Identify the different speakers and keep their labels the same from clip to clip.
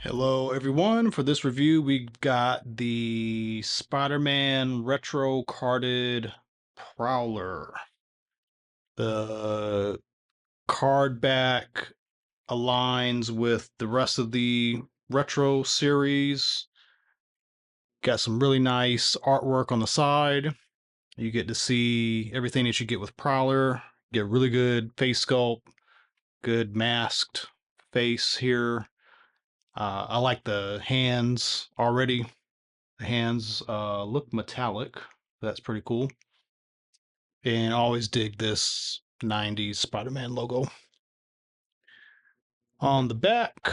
Speaker 1: Hello everyone. For this review, we got the Spider-Man retro carded Prowler. The card back aligns with the rest of the retro series. Got some really nice artwork on the side. You get to see everything that you get with Prowler. Get really good face sculpt, good masked face here. I like the hands already. The hands look metallic. That's pretty cool. And I always dig this 90s Spider-Man logo. On the back,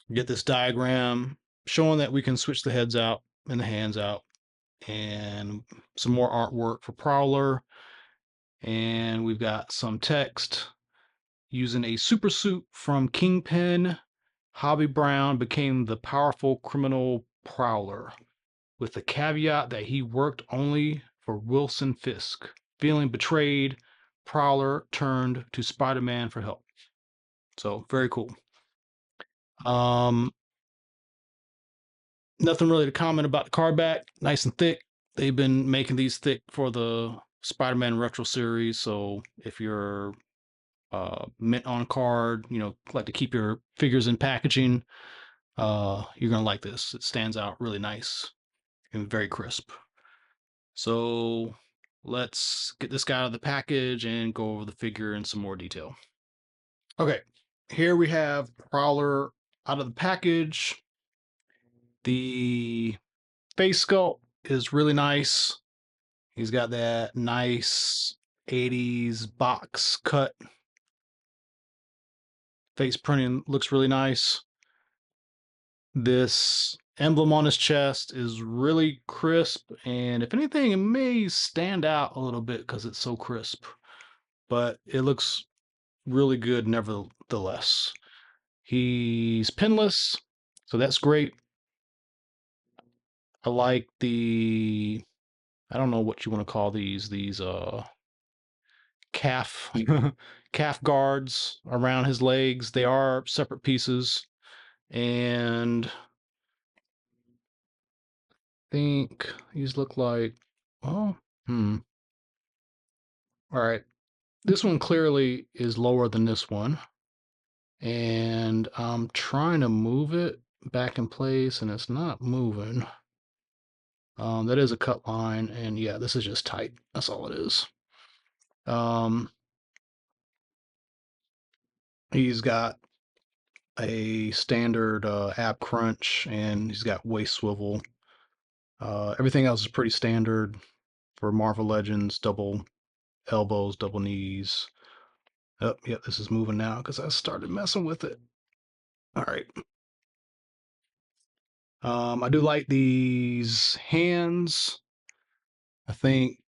Speaker 1: you get this diagram showing that we can switch the heads out and the hands out. And some more artwork for Prowler. And we've got some text using a super suit from Kingpin. Hobby Brown became the powerful criminal Prowler, with the caveat that he worked only for Wilson Fisk. Feeling betrayed, Prowler turned to Spider-Man for help. So very cool. Um, Nothing really to comment about the card back. Nice and thick. They've been making these thick for the Spider-Man Retro series. So if you're mint on card, like to keep your figures in packaging, you're gonna like this. It stands out really nice and very crisp. So let's get this guy out of the package and go over the figure in some more detail. Okay, here we have Prowler out of the package. The face sculpt is really nice. He's got that nice 80s box cut. Face printing looks really nice. This emblem on his chest is really crisp, and if anything, it may stand out a little bit because it's so crisp, but it looks really good nevertheless. He's pinless, so that's great. I like I don't know what you want to call these calf calf guards around his legs. They are separate pieces, and I think these look like, oh, all right. This one clearly is lower than this one, and I'm trying to move it back in place and it's not moving. That is a cut line, and yeah, this is just tight. That's all it is. Um, he's got a standard ab crunch, and he's got waist swivel. Everything else is pretty standard for Marvel Legends. Double elbows, double knees. Oh, yeah, this is moving now because I started messing with it. All right. I do like these hands. I think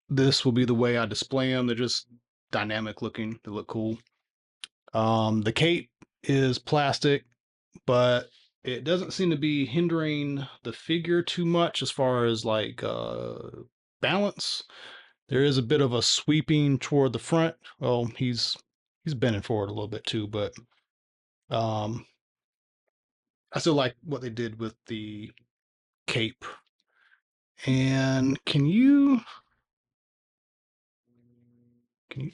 Speaker 1: this will be the way I display them. They're just dynamic looking. They look cool. The cape is plastic, but it doesn't seem to be hindering the figure too much as far as like balance. There is a bit of a sweeping toward the front. Well, he's bending forward a little bit too, but um, I still like what they did with the cape. And can you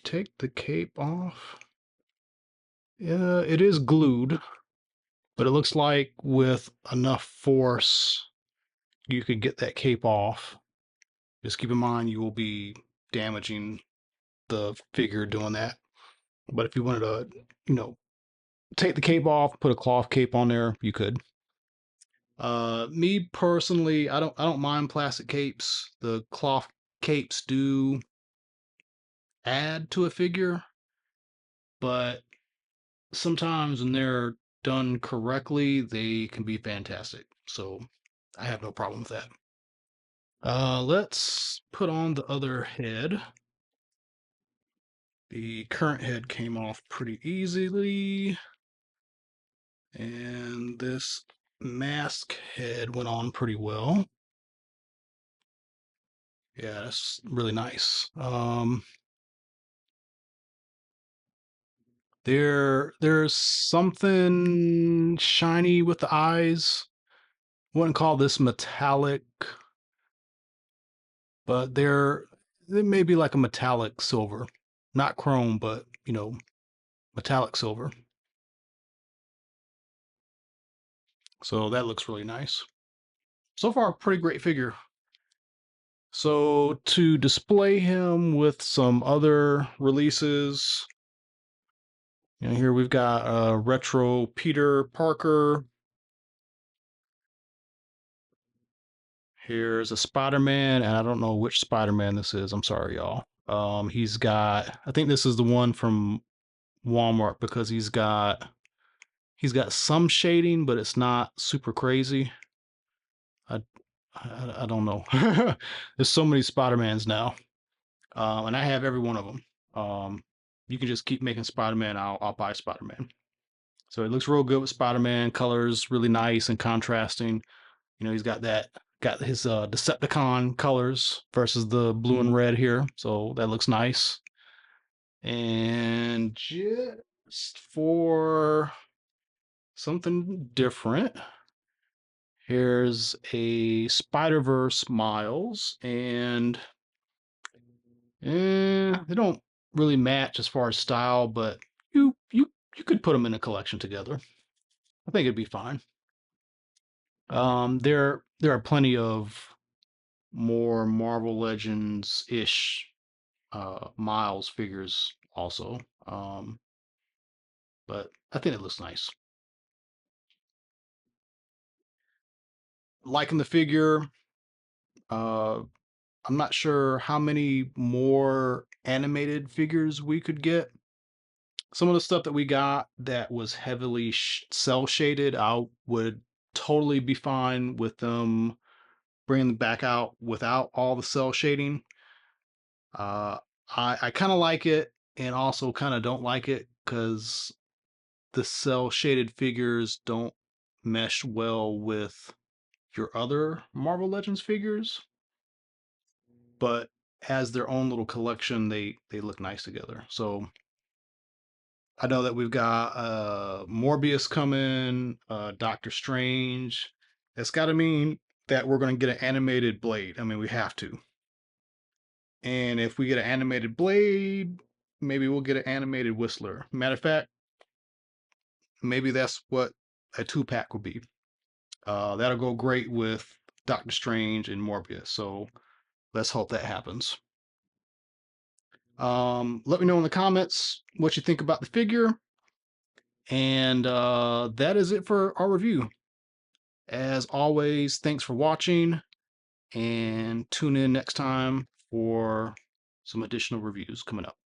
Speaker 1: take the cape off? Yeah, it is glued, but it looks like with enough force you could get that cape off. Just keep in mind you will be damaging the figure doing that. But if you wanted to, you know, take the cape off, put a cloth cape on there, you could. Me personally, I don't mind plastic capes. The cloth capes do add to a figure, but sometimes when they're done correctly, they can be fantastic. So I have no problem with that. Let's put on the other head. The current head came off pretty easily, and this mask head went on pretty well. Yeah, that's really nice. There's something shiny with the eyes. Wouldn't call this metallic, but they may be like a metallic silver, not chrome, but metallic silver. So that looks really nice. So far, pretty great figure. So to display him with some other releases, here we've got retro Peter Parker. Here's a Spider-Man, and I don't know which Spider-Man this is. I'm sorry, y'all. I think this is the one from Walmart because he's got some shading, but it's not super crazy. I I don't know. There's so many Spider-Mans now, and I have every one of them. You can just keep making Spider-Man. I'll buy Spider-Man. So it looks real good with Spider-Man. Colors really nice and contrasting. He's got his Decepticon colors versus the blue and red here. So that looks nice. And just for something different, here's a Spider-Verse Miles, and they don't really match as far as style, but you could put them in a collection together. I think it'd be fine. There are plenty of more Marvel Legends ish Miles figures also, but I think it looks nice. Liking the figure. Uh, I'm not sure how many more animated figures we could get. Some of the stuff that we got that was heavily cell shaded, I would totally be fine with them bringing them back out without all the cell shading. Uh, I kind of like it and also kind of don't like it because the cell shaded figures don't mesh well with your other Marvel Legends figures, but as their own little collection, they look nice together. So I know that we've got Morbius coming, Doctor Strange. That's got to mean that we're going to get an animated Blade. I mean, we have to. And if we get an animated Blade, maybe we'll get an animated Whistler. Matter of fact, maybe that's what a 2-pack will be. That'll go great with Doctor Strange and Morbius. So let's hope that happens. Let me know in the comments what you think about the figure. And that is it for our review. As always, thanks for watching and tune in next time for some additional reviews coming up.